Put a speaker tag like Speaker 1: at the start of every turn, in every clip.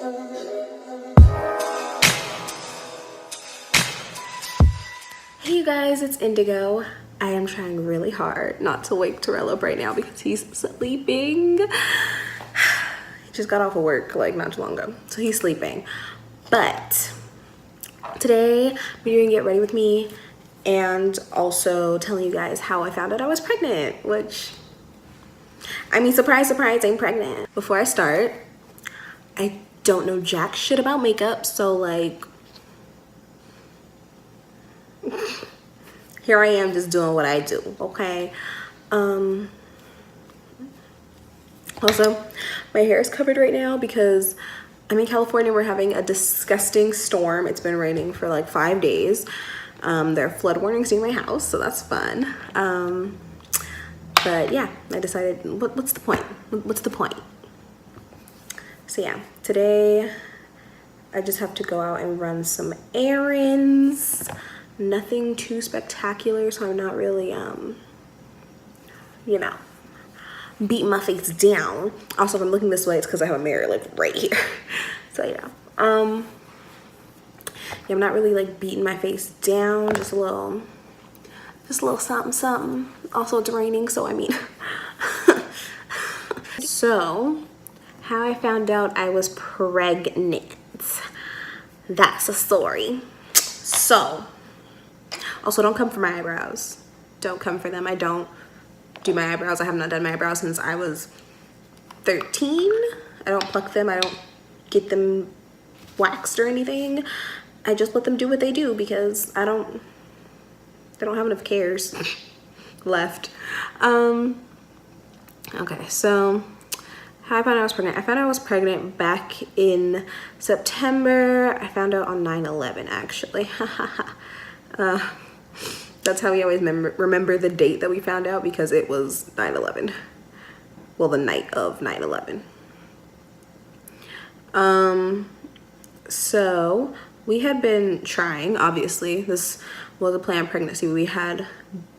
Speaker 1: Hey you guys, it's Indigo. I am trying really hard not to wake Terrell up right now because he's sleeping. He just got off of work like not too long ago, so he's sleeping. But today we're gonna get ready with me and also telling you guys how I found out I was pregnant, which, I mean, surprise, surprise, I'm pregnant. Before I start, I don't know jack shit about makeup, so like, here I am just doing what I do, okay? Also, my hair is covered right now because I'm in California. We're having a disgusting storm. It's been raining for like 5 days. There are flood warnings near my house, so that's fun. But yeah, I decided, what's the point? What's the point? So yeah, today I just have to go out and run some errands. Nothing too spectacular, so I'm not really, you know, beating my face down. Also, if I'm looking this way, it's because I have a mirror like right here. So yeah, I'm not really like beating my face down, just a little something something. Also, it's raining, so I mean. So how I found out I was pregnant, that's a story. So also, don't come for my eyebrows. Don't come for them. I don't do my eyebrows. I have not done my eyebrows since I was 13. I don't pluck them. I don't get them waxed or anything. I just let them do what they do because they don't have enough cares left. Okay, so how I found out I was pregnant. I found out I was pregnant back in September. I found out on 9/11 actually. That's how we always remember the date that we found out, because it was 9/11. Well, the night of 9/11. So we had been trying, obviously. This was a planned pregnancy. We had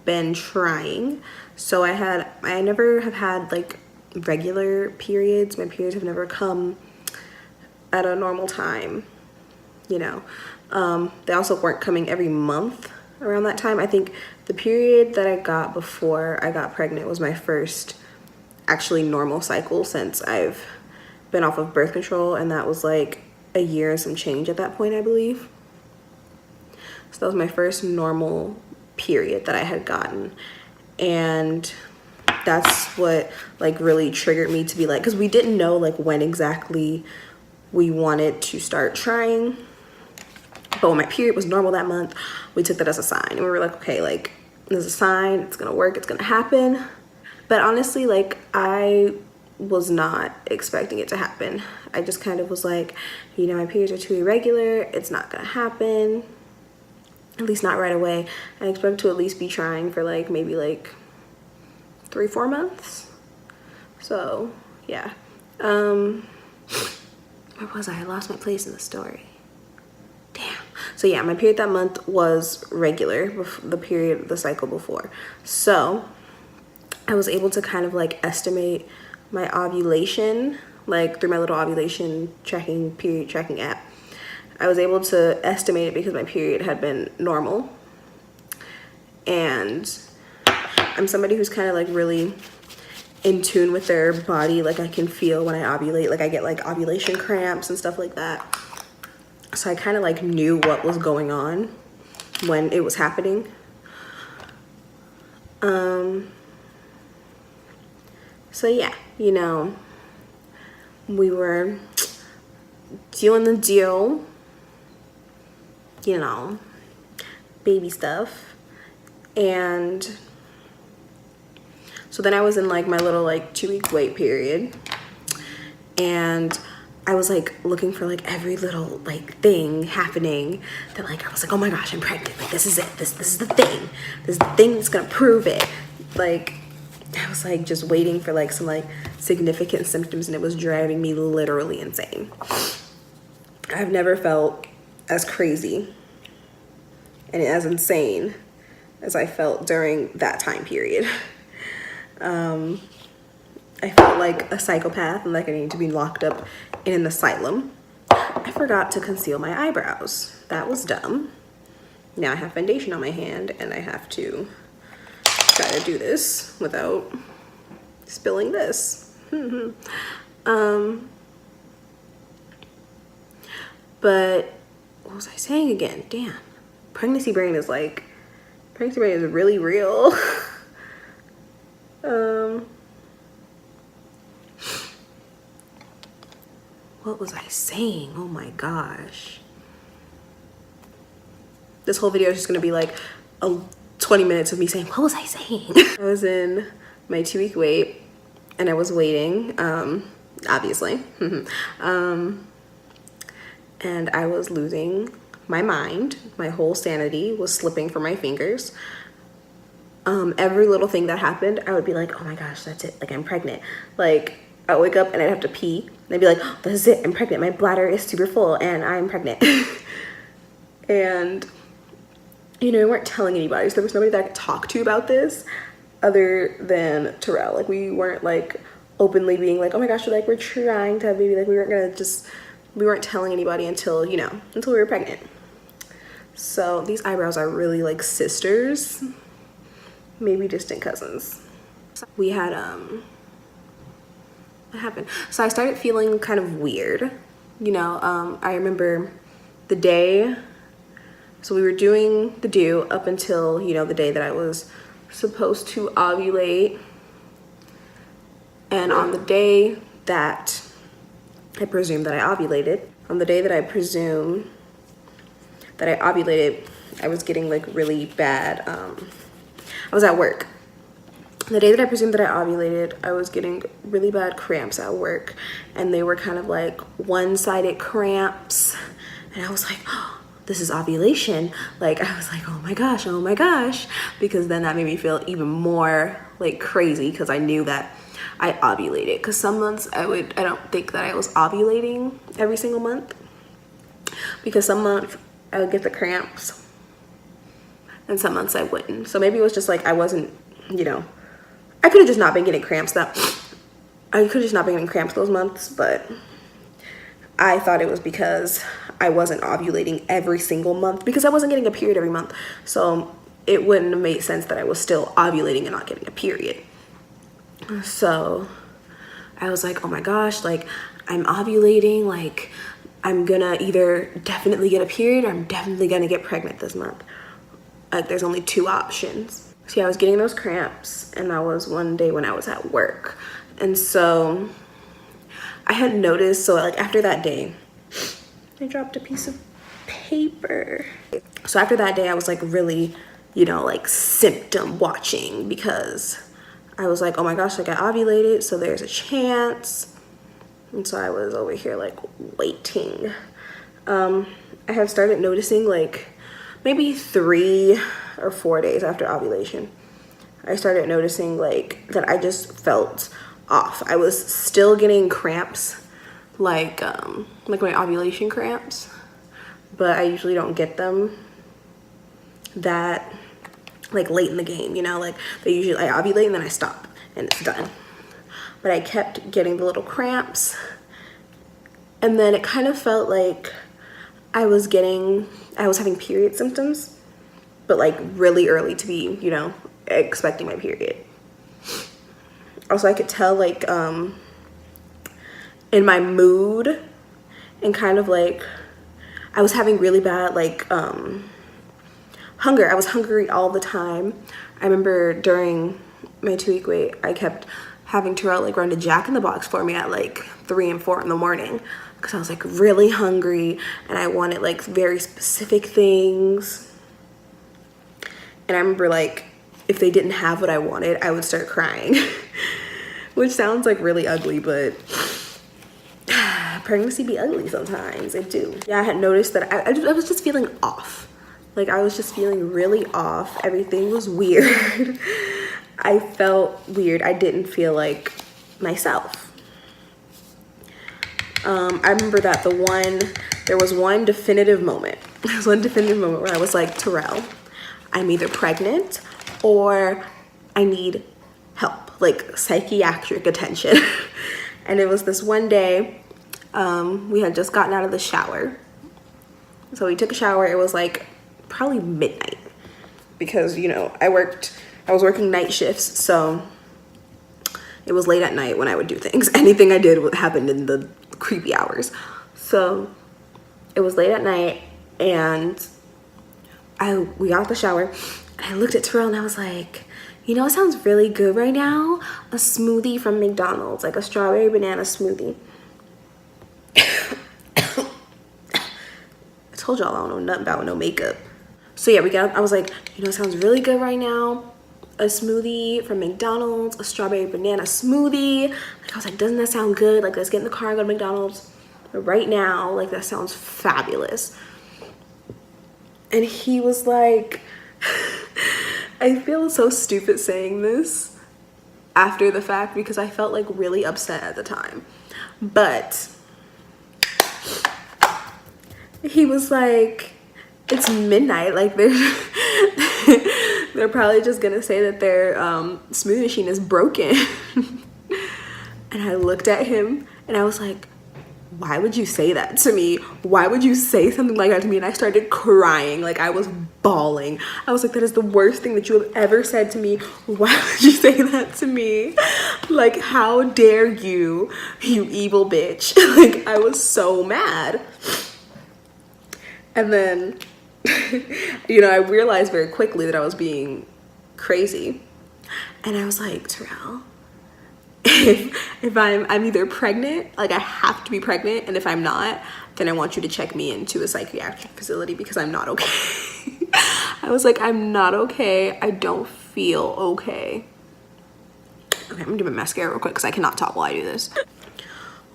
Speaker 1: been trying. So I never have had like regular periods. My periods have never come at a normal time, you know. They also weren't coming every month around that time. I think the period that I got before I got pregnant was my first actually normal cycle since I've been off of birth control, and that was like a year and some change at that point, I believe. So that was my first normal period that I had gotten, and that's what like really triggered me to be like, because we didn't know like when exactly we wanted to start trying. But when my period was normal that month, we took that as a sign. And we were like, okay, like, there's a sign, it's gonna work, it's gonna happen. But honestly, like, I was not expecting it to happen. I just kind of was like, you know, my periods are too irregular, it's not gonna happen. At least not right away. I expect to at least be trying for like, maybe like 3-4 months. So, yeah. Where was I? I lost my place in the story. Damn. So yeah, my period that month was regular, the cycle before. So I was able to kind of like estimate my ovulation, like through my little ovulation tracking, period tracking app. I was able to estimate it because my period had been normal. And I'm somebody who's kind of like really in tune with their body. Like I can feel when I ovulate, like I get like ovulation cramps and stuff like that. So I kind of like knew what was going on when it was happening. So yeah, you know, we were doing the deal, you know, baby stuff. And so then I was in like my little like 2-week wait period, and I was like looking for like every little like thing happening that like I was like, oh my gosh, I'm pregnant. Like this is it. This is the thing. This is the thing that's gonna prove it. Like I was like just waiting for like some like significant symptoms, and it was driving me literally insane. I've never felt as crazy and as insane as I felt during that time period. I felt like a psychopath and like I needed to be locked up in an asylum. I forgot to conceal my eyebrows. That was dumb. Now I have foundation on my hand and I have to try to do this without spilling this. But what was I saying again? Damn. Pregnancy brain is really real. What was I saying? Oh my gosh. This whole video is just gonna be like 20 minutes of me saying, what was I saying? I was in my 2-week wait and I was waiting, obviously. And I was losing my mind. My whole sanity was slipping from my fingers. Every little thing that happened, I would be like, oh my gosh, that's it, like I'm pregnant. Like I'd wake up and I'd have to pee and I'd be like, oh, this is it, I'm pregnant. My bladder is super full and I'm pregnant. And you know, we weren't telling anybody, so there was nobody that I could talk to about this other than Terrell. Like we weren't like openly being like, oh my gosh, we're trying to have a baby. Like we weren't telling anybody until, you know, until we were pregnant. So these eyebrows are really like sisters, maybe distant cousins. We had, what happened? So I started feeling kind of weird. You know, I remember the day, so we were doing the due up until, you know, the day that I was supposed to ovulate. And on the day that I presumed that I ovulated, I was getting like really bad, I was at work. The day that I presumed that I ovulated, I was getting really bad cramps at work, and they were kind of like one-sided cramps. And I was like, oh, this is ovulation. Like I was like, oh my gosh, because then that made me feel even more like crazy because I knew that I ovulated. Because some months I don't think that I was ovulating every single month, because some months I would get the cramps and some months I wouldn't. So maybe it was just like I wasn't, you know, I could have just not been getting cramps those months, but I thought it was because I wasn't ovulating every single month, because I wasn't getting a period every month. So it wouldn't have made sense that I was still ovulating and not getting a period. So I was like, oh my gosh, like I'm ovulating, like I'm gonna either definitely get a period or I'm definitely gonna get pregnant this month. Like there's only 2 options. So yeah, I was getting those cramps, and that was one day when I was at work. And so I had noticed, so like after that day, I dropped a piece of paper. So after that day, I was like really, you know, like symptom watching, because I was like, oh my gosh, like I ovulated, so there's a chance. And so I was over here like waiting. I had started noticing like maybe 3 or 4 days after ovulation, I started noticing like that I just felt off. I was still getting cramps, like my ovulation cramps, but I usually don't get them that like late in the game, you know, like I ovulate and then I stop and it's done. But I kept getting the little cramps, and then it kind of felt like I was having period symptoms, but like really early to be, you know, expecting my period. Also, I could tell like in my mood, and kind of like I was having really bad like hunger. I was hungry all the time. I remember during my 2-week wait, I kept having Terrell like run to Jack in the Box for me at like 3 and 4 in the morning, because I was like really hungry and I wanted like very specific things. And I remember like if they didn't have what I wanted, I would start crying, which sounds like really ugly, but pregnancy be ugly sometimes. It do. Yeah, I had noticed that I was just feeling off. Like I was just feeling really off. Everything was weird. I felt weird. I didn't feel like myself. I remember that there was one definitive moment. There was one definitive moment where I was like, Terrell, I'm either pregnant or I need help, like psychiatric attention. And it was this one day, We had just gotten out of the shower. So we took a shower. It was like probably midnight because, you know, I was working night shifts. So it was late at night when I would do things. Anything I did happened in the creepy hours. So it was late at night and we got out the shower and I looked at Terrell and I was like, you know, it sounds really good right now. A smoothie from McDonald's, like a strawberry banana smoothie. I told y'all I don't know nothing about no makeup. So yeah, I was like, you know, it sounds really good right now. A smoothie from McDonald's, a strawberry banana smoothie. Like I was like, doesn't that sound good? Like let's get in the car and go to McDonald's right now. Like that sounds fabulous. And he was like, I feel so stupid saying this after the fact because I felt like really upset at the time. But he was like, it's midnight, like they're probably just gonna say that their smoothie machine is broken. And I looked at him and I was like, why would you say that to me? Why would you say something like that to me? And I started crying, like I was bawling. I was like, that is the worst thing that you have ever said to me. Why would you say that to me? Like, how dare you, you evil bitch. Like, I was so mad. And then, you know, I realized very quickly that I was being crazy. And I was like, Terrell, if I'm either pregnant, like I have to be pregnant, and if I'm not, then I want you to check me into a psychiatric facility because I'm not okay. I was like, I'm not okay. I don't feel okay. Okay, I'm gonna do my mascara real quick because I cannot talk while I do this.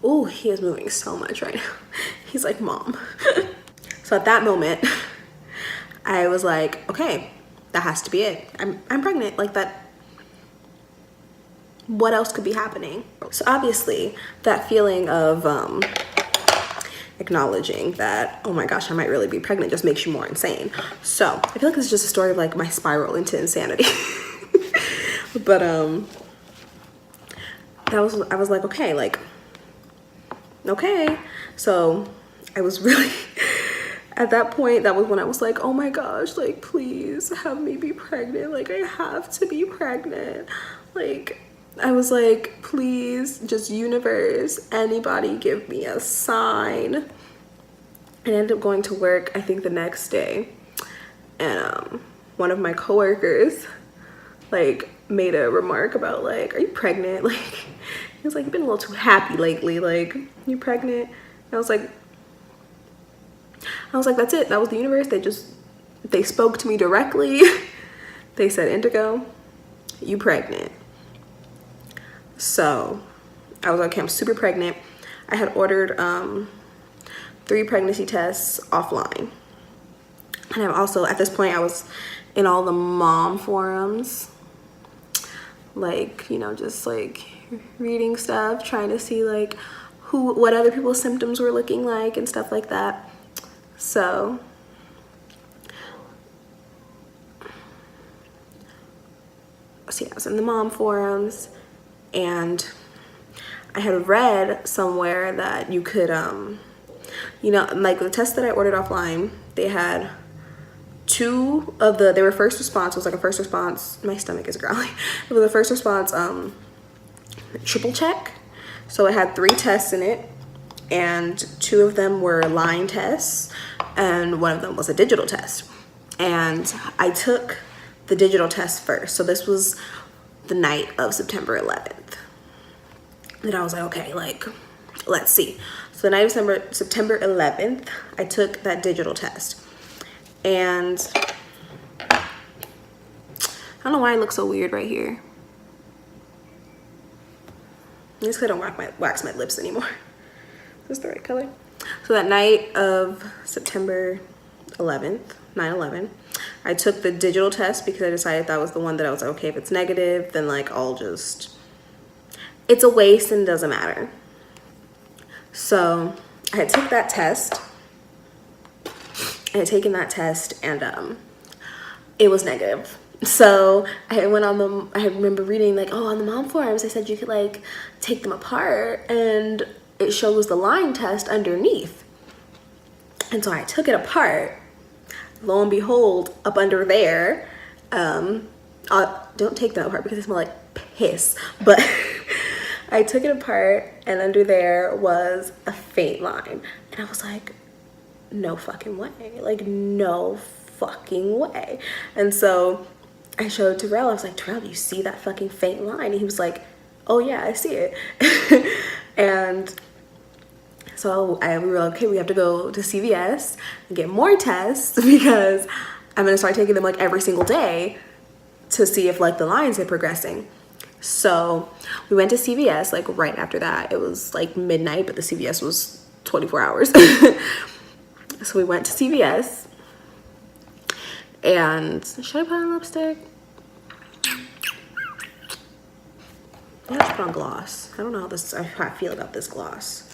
Speaker 1: Oh, he is moving so much right now. He's like, Mom. So at that moment, I was like, okay, that has to be it. I'm pregnant, like that. What else could be happening? So obviously that feeling of acknowledging that, oh my gosh, I might really be pregnant just makes you more insane. So I feel like this is just a story of like my spiral into insanity. But I was like, okay, okay. So I was really, at that point, that was when I was like, oh my gosh, like please have me be pregnant. Like I have to be pregnant. Like I was like, please, just universe, anybody give me a sign. And I ended up going to work, I think the next day. And one of my coworkers like made a remark about like, are you pregnant? Like, he was like, you've been a little too happy lately. Like, you pregnant? And I was like, that's it. That was the universe. They spoke to me directly. They said, Indigo, you pregnant. So I was like, okay, I'm super pregnant. I had ordered 3 pregnancy tests offline. And I'm also, at this point, I was in all the mom forums, like, you know, just like reading stuff, trying to see like what other people's symptoms were looking like and stuff like that. So yeah, I was in the mom forums. And I had read somewhere that you could, you know, like the test that I ordered offline, they had 2 of they were first response. It was like a first response. My stomach is growling. It was a first response triple check. So it had 3 tests in it, and 2 of them were line tests, and 1 of them was a digital test. And I took the digital test first. So this was the night of September 11th. Then I was like, okay, like, let's see. So the night of September 11th, I took that digital test. And I don't know why I look so weird right here. I just don't wax my lips anymore. Is this the right color? So that night of September 11th, 9/11, I took the digital test because I decided that was the one that I was like, okay, if it's negative, then like it's a waste and doesn't matter. So I had took that test. I had taken that test and it was negative. So I remember reading like, oh, on the mom forums, they said you could like take them apart and it shows the line test underneath. And so I took it apart. Lo and behold, up under there, don't take that apart because it smells like piss, but I took it apart and under there was a faint line. And I was like, no fucking way. Like, no fucking way. And so I showed Terrell. I was like, Terrell, do you see that fucking faint line? And he was like, oh yeah, I see it. And so we were like, okay, we have to go to CVS and get more tests because I'm gonna start taking them like every single day to see if like the lines are progressing. So we went to CVS like right after that. It was like midnight, but the CVS was 24 hours. So we went to CVS, and should I put on lipstick? I have to put on gloss. I don't know how I feel about this gloss.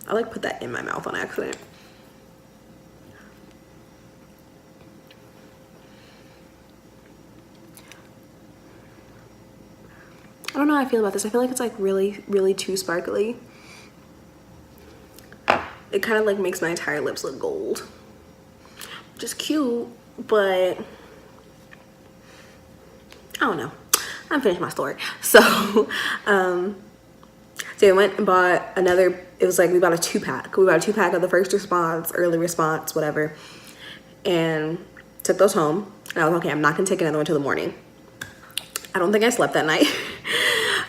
Speaker 1: I like put that in my mouth on accident. I don't know how I feel about this. I feel like it's like really, really too sparkly. It kind of like makes my entire lips look gold. Which is cute, but I don't know. I'm finished my story. So, so I went and bought another, it was like we bought a 2-pack. We bought a 2-pack of the first response, early response, whatever. And took those home. And I was like, okay, I'm not gonna take another one till the morning. I don't think I slept that night.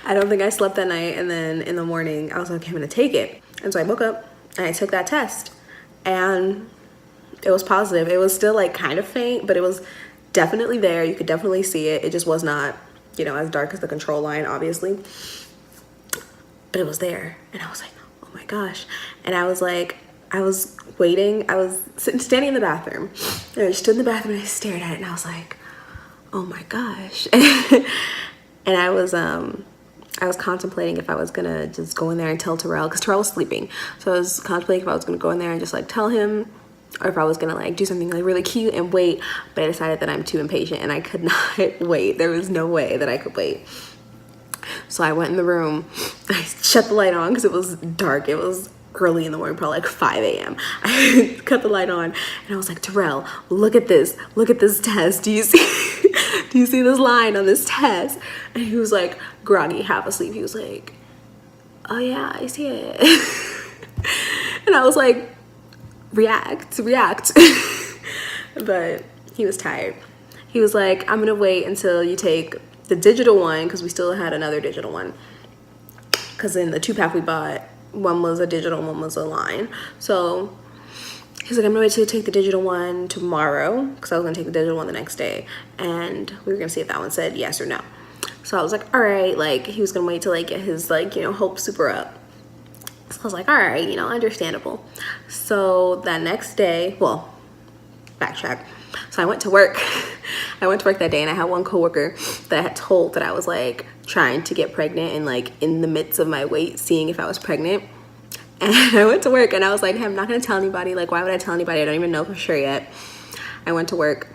Speaker 1: I don't think I slept that night. And then in the morning, I was like, okay, I'm gonna take it. And so I woke up and I took that test and it was positive. It was still like kind of faint, but it was definitely there. You could definitely see it. It just was not, you know, as dark as the control line, obviously. But it was there. And I was like, oh my gosh. And I was like, I was waiting. I was standing in the bathroom. And I stood in the bathroom and I stared at it and I was like, oh my gosh. And I was contemplating if I was gonna just go in there and tell Terrell, because Terrell was sleeping. So I was contemplating if I was gonna go in there and just like tell him, or if I was gonna like do something like really cute and wait. But I decided that I'm too impatient and I could not wait. There was no way that I could wait. So I went in the room, I shut the light on because it was dark. It was early in the morning, probably like 5 a.m. I cut the light on and I was like, Terrell, look at this test. Do you see this line on this test? And he was like groggy, half asleep. He was like, oh yeah, I see it. And I was like, react. But he was tired. He was like, I'm gonna wait until you take the digital one, because we still had another digital one, because in the 2-pack we bought, one was a digital, one was a line. So he's like, I'm gonna wait till you take the digital one tomorrow, because I was gonna take the digital one the next day, and we were gonna see if that one said yes or no. So I was like, all right, like he was gonna wait till like get his like, you know, hopes super up. So I was like, all right, you know, understandable. So that next day, well, backtrack. So I went to work. I went to work that day and I had one coworker that I had told that I was like trying to get pregnant and like in the midst of my wait, seeing if I was pregnant. And I went to work and I was like, hey, I'm not gonna tell anybody. Like, why would I tell anybody? I don't even know for sure yet. I went to work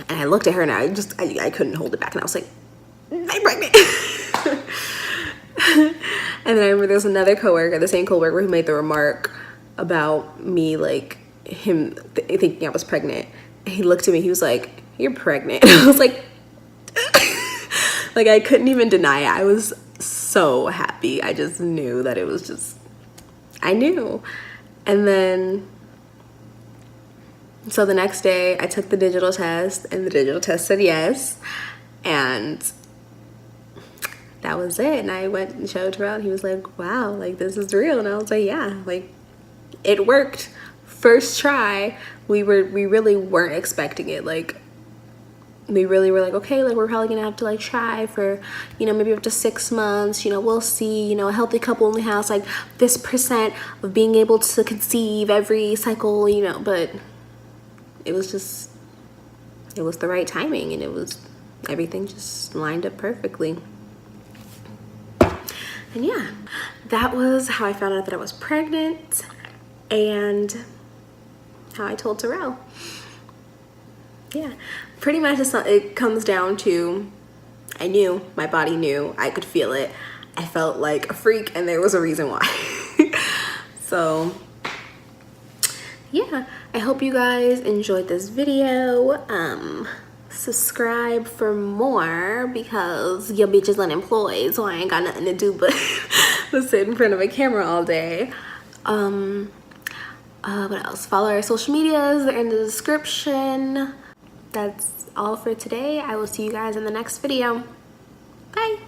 Speaker 1: and I looked at her and I couldn't hold it back. And I was like, I'm pregnant. And then I remember there was another coworker, the same coworker, who made the remark about me, like him thinking I was pregnant. And he looked at me, he was like, you're pregnant. And I was like, like I couldn't even deny it. I was so happy. I just knew that it was just, I knew. And then, so the next day I took the digital test and the digital test said yes. And that was it. And I went and showed Terrell and he was like, wow, like this is real. And I was like, yeah, like it worked. First try. We really weren't expecting it. Like we really were like, okay, like we're probably gonna have to like try for, you know, maybe up to 6 months, you know, we'll see, you know, a healthy couple only has like this % of being able to conceive every cycle, you know, but it was just, it was the right timing and it was, everything just lined up perfectly. And yeah, that was how I found out that I was pregnant and how I told Terrell. Yeah, pretty much it comes down to I knew, my body knew, I could feel it. I felt like a freak, and there was a reason why. So yeah, I hope you guys enjoyed this video. Subscribe for more, because your bitch is unemployed, so I ain't got nothing to do but sit in front of a camera all day. What else? Follow our social medias, they're in the description. That's all for today. I will see you guys in the next video. Bye.